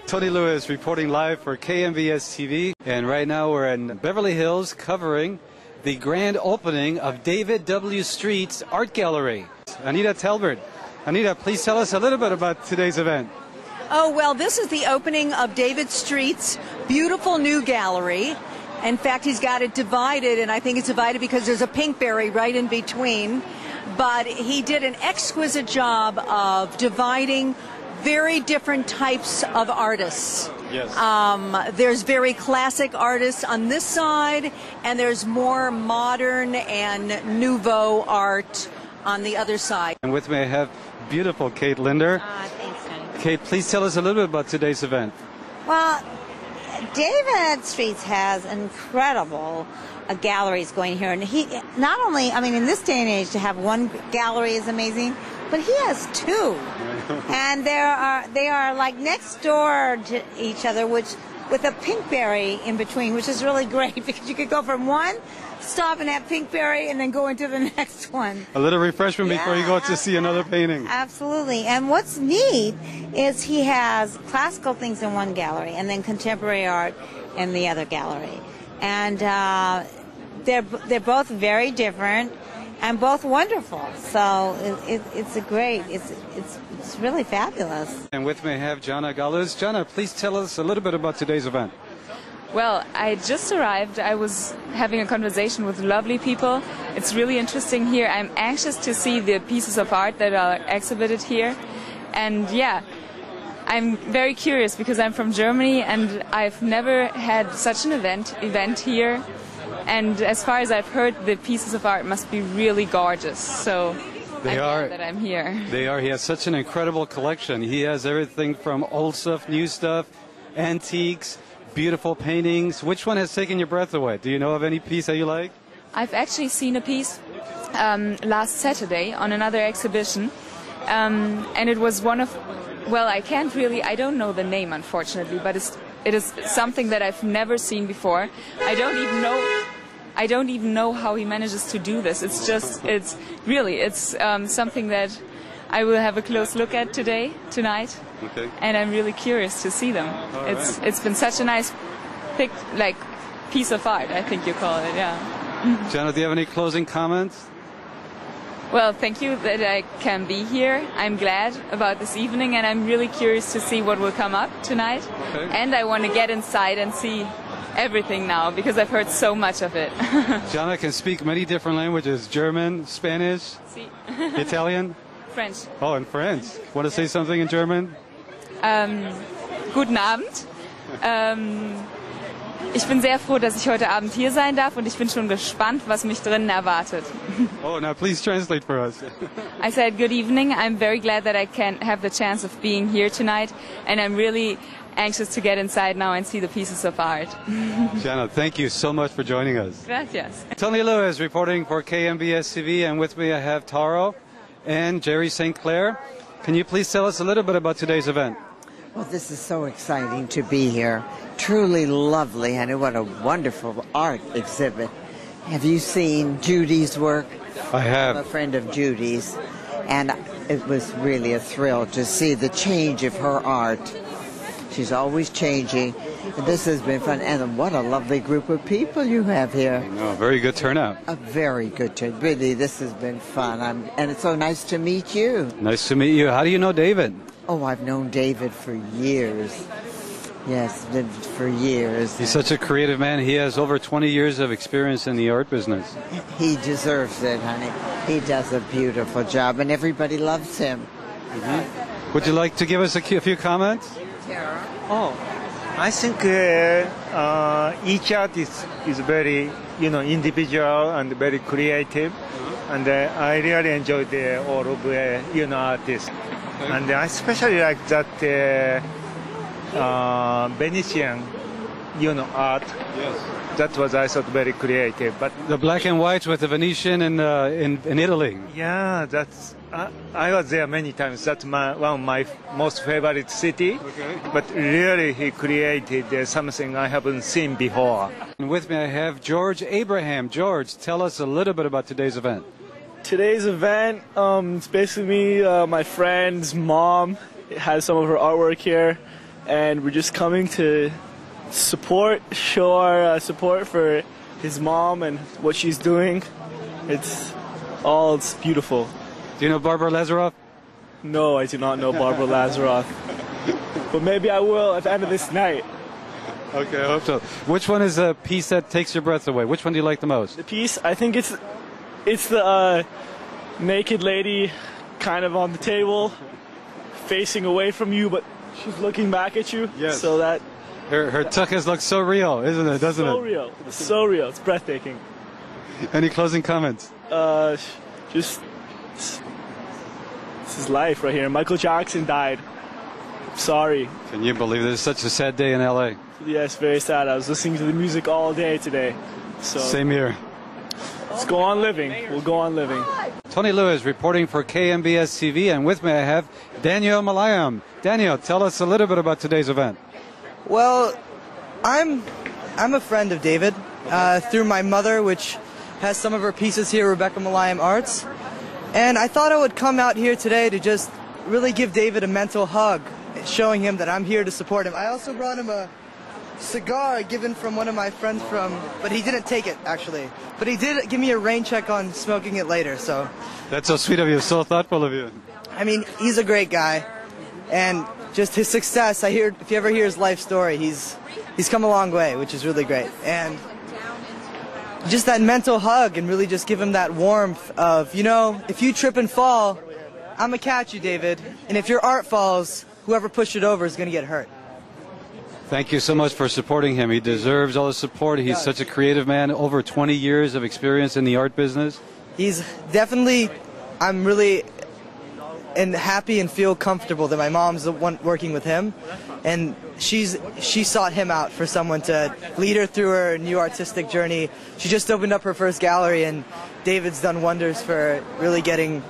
Tony Lewis reporting live for KMBS TV, and right now we're in Beverly Hills covering the grand opening of David W. Street's art gallery. Anita Talbert. Anita, please tell us a little bit about today's event. Oh, well, this is the opening of David Street's beautiful new gallery. In fact, he's got it divided, and I think it's divided because there's a pinkberry right in between. But he did an exquisite job of dividing very different types of artists. Yes. There's very classic artists on this side, and there's more modern and nouveau art on the other side. And with me I have beautiful Kate Linder. Thanks, Tony. Kate, please tell us a little bit about today's event. Well, David Streets has incredible galleries going here, and he not only, I mean, in this day and age, to have one gallery is amazing, but he has two, and they are like next door to each other, which with a pinkberry in between, which is really great because you could go from one, stop and have pinkberry, and then go into the next one. A little refreshment before you go to see another painting. Absolutely. And what's neat is he has classical things in one gallery and then contemporary art in the other gallery. And they're both very different and both wonderful. So it's really fabulous. And with me I have Janna Galas. Janna, please tell us a little bit about today's event. Well, I just arrived. I was having a conversation with lovely people. It's really interesting here. I'm anxious to see the pieces of art that are exhibited here. And yeah, I'm very curious because I'm from Germany and I've never had such an event here. And as far as I've heard, the pieces of art must be really gorgeous. So I'm glad that I'm here. They are. He has such an incredible collection. He has everything from old stuff, new stuff, antiques, beautiful paintings. Which one has taken your breath away? Do you know of any piece that you like? I've actually seen a piece last Saturday on another exhibition. And it was one of, well, I don't know the name, unfortunately, but it is something that I've never seen before. I don't even know how he manages to do this. It's something that I will have a close look at tonight. Okay. And I'm really curious to see them. It's been such a nice piece of art, I think you call it, yeah. Janna, do you have any closing comments? Well, thank you that I can be here. I'm glad about this evening, and I'm really curious to see what will come up tonight. Okay. And I want to get inside and see everything now, because I've heard so much of it. Janna can speak many different languages: German, Spanish, Si. Italian, French. Oh, and French. Want to say something in German? Guten Abend. Ich bin sehr froh, dass ich heute Abend hier sein darf, und ich bin schon gespannt, was mich drinnen erwartet. Oh, now please translate for us. I said good evening. I'm very glad that I can have the chance of being here tonight, and I'm really anxious to get inside now and see the pieces of art. Janna, thank you so much for joining us. Gracias. Tony Lewis reporting for KMBS TV, and with me I have Taro and Gerri St Clair. Can you please tell us a little bit about today's event? Well, this is so exciting to be here. Truly lovely, and what a wonderful art exhibit. Have you seen Judy's work? I have. I'm a friend of Judy's, and it was really a thrill to see the change of her art. She's always changing. This has been fun, and what a lovely group of people you have here. No, very good turnout. A very good turnout. Really, this has been fun, and it's so nice to meet you. Nice to meet you. How do you know David? Oh, I've known David for years. Yes, for years. He's such a creative man. He has over 20 years of experience in the art business. He deserves it, honey. He does a beautiful job, and everybody loves him. Mm-hmm. Would you like to give us a few comments? Oh, I think each artist is very, individual and very creative, and I really enjoyed all of artists, and I especially like that Venetian, art. Yes. That was, I thought, very creative. But the black and whites with the Venetian in Italy. Yeah, that's. I was there many times. That's one of my most favorite city. Okay. But really, he created something I haven't seen before. And with me, I have George Abraham. George, tell us a little bit about today's event. Today's event, it's basically me, my friend's mom has some of her artwork here, and we're just coming to show our support for his mom and what she's doing. It's beautiful. Do you know Barbara Lazaroff? No, I do not know Barbara Lazaroff. But maybe I will at the end of this night. Okay, I hope so. Which one is a piece that takes your breath away? Which one do you like the most? The piece, I think it's the naked lady kind of on the table, facing away from you, but she's looking back at you. Yes. So that Her tuchus looks so real, isn't it? Doesn't it? So real. It's so real. It's breathtaking. Any closing comments? This is life right here. Michael Jackson died. Sorry. Can you believe this is such a sad day in LA? Yes, very sad. I was listening to the music all day today. So Same here. let's go on living. We'll go on living. Tony Lewis reporting for KMBS TV, and with me I have Danielle Malayam. Danielle, tell us a little bit about today's event. Well, I'm a friend of David through my mother, which has some of her pieces here, Rebecca Malayam Arts. And I thought I would come out here today to just really give David a mental hug, showing him that I'm here to support him. I also brought him a cigar given from one of my friends but he didn't take it, actually. But he did give me a rain check on smoking it later, so. That's so sweet of you, so thoughtful of you. I mean, he's a great guy. And just his success, if you ever hear his life story, he's come a long way, which is really great. And just that mental hug, and really just give him that warmth of, if you trip and fall, I'm gonna catch you, David. And if your art falls, whoever pushed it over is gonna get hurt. Thank you so much for supporting him. He deserves all the support. He's such a creative man, over 20 years of experience in the art business. He's definitely, I'm really happy and feel comfortable that my mom's the one working with him, and she sought him out for someone to lead her through her new artistic journey. She just opened up her first gallery, and David's done wonders for really getting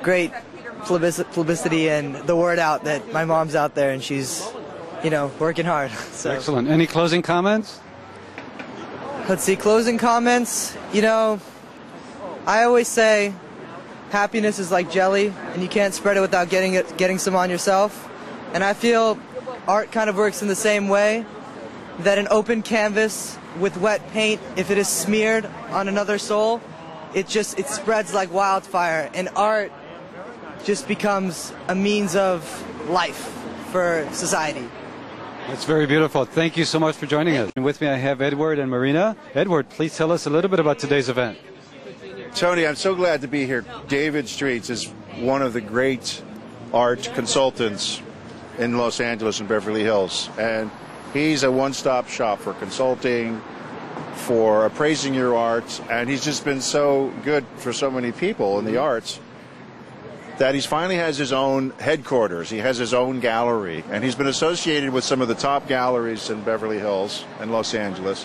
great publicity and the word out that my mom's out there and she's working hard. So. Excellent. Any closing comments? Let's see, closing comments. I always say happiness is like jelly, and you can't spread it without getting some on yourself. And I feel art kind of works in the same way, that an open canvas with wet paint, if it is smeared on another soul, it spreads like wildfire, and art just becomes a means of life for society. That's very beautiful. Thank you so much for joining us. And with me I have Edward and Marina. Edward, please tell us a little bit about today's event. Tony, I'm so glad to be here. David Streets is one of the great art consultants in Los Angeles and Beverly Hills. And he's a one-stop shop for consulting, for appraising your art. And he's just been so good for so many people in the arts that he finally has his own headquarters. He has his own gallery. And he's been associated with some of the top galleries in Beverly Hills and Los Angeles.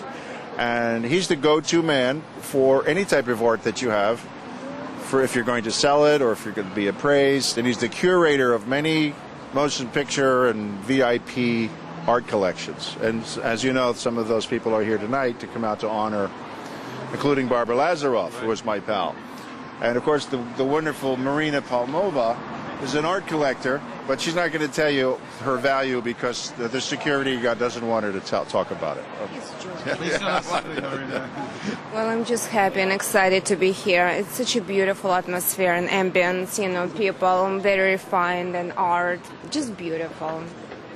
And he's the go-to man for any type of art that you have, for if you're going to sell it or if you're going to be appraised. And he's the curator of many motion picture and VIP art collections. And as you know, some of those people are here tonight to come out to honor, including Barbara Lazaroff, who was my pal. And of course, the wonderful Marina Palmova is an art collector, but she's not going to tell you her value because the security guard doesn't want her to talk about it. Well, I'm just happy and excited to be here. It's such a beautiful atmosphere and ambience, people very refined, and art, just beautiful,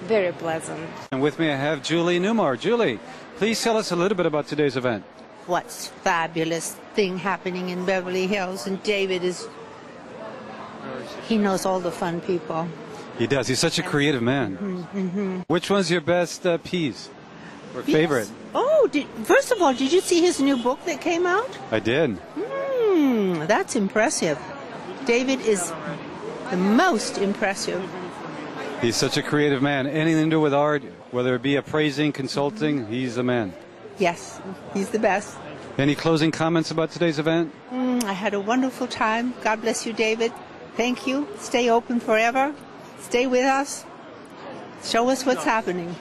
very pleasant. And with me I have Julie Newmar. Julie, please tell us a little bit about today's event. What's fabulous thing happening in Beverly Hills, and David he knows all the fun people. He does. He's such a creative man. Mm-hmm. Which one's your best piece or favorite? Oh, first of all, did you see his new book that came out? I did. That's impressive. David is the most impressive. He's such a creative man. Anything to do with art, whether it be appraising, consulting, he's the man. Yes, he's the best. Any closing comments about today's event? I had a wonderful time. God bless you, David. Thank you. Stay open forever. Stay with us. Show us what's happening.